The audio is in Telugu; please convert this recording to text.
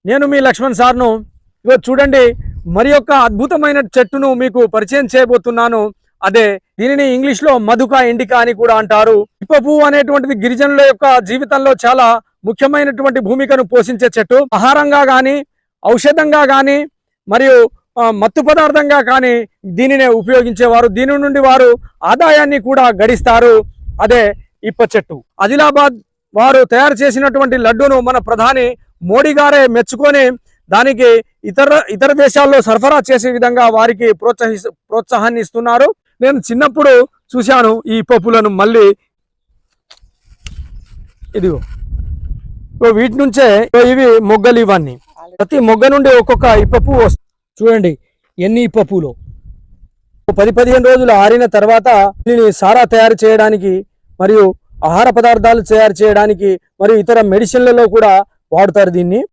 నేను మీ లక్ష్మణ్ సార్ను. ఇగో చూడండి, మరి యొక్క అద్భుతమైన చెట్టును మీకు పరిచయం చేయబోతున్నాను. అదే దీనిని ఇంగ్లీష్ లో మధుక ఇండికా అని కూడా అంటారు. ఇప్ప పువ్వు అనేటువంటిది గిరిజనుల యొక్క జీవితంలో చాలా ముఖ్యమైనటువంటి భూమికను పోషించే చెట్టు. ఆహారంగా కానీ, ఔషధంగా కానీ, మరియు మత్తు పదార్థంగా కానీ దీనినే ఉపయోగించేవారు. దీని నుండి వారు ఆదాయాన్ని కూడా గడిస్తారు. అదే ఇప్ప చెట్టు. ఆదిలాబాద్ వారు తయారు చేసినటువంటి లడ్డూను మన ప్రధాని మోడీ గారే మెచ్చుకొని దానికి ఇతర దేశాల్లో సరఫరా చేసే విధంగా వారికి ప్రోత్సాహాన్ని ఇస్తున్నారు. నేను చిన్నప్పుడు చూశాను ఈ పప్పులను. మళ్ళీ ఇదిగో వీటి నుంచే ఇవి మొగ్గలు. ఇవన్నీ ప్రతి మొగ్గ నుండి ఒక్కొక్క ఇప్ప పువ్వు వస్తుంది. చూడండి ఎన్ని ఇప్ప పువ్వులు. 10-15 రోజులు ఆరిన తర్వాత దీనిని సారా తయారు చేయడానికి, మరియు ఆహార పదార్థాలు తయారు చేయడానికి, మరియు ఇతర మెడిసిన్లలో కూడా వాడుతారు దీన్ని.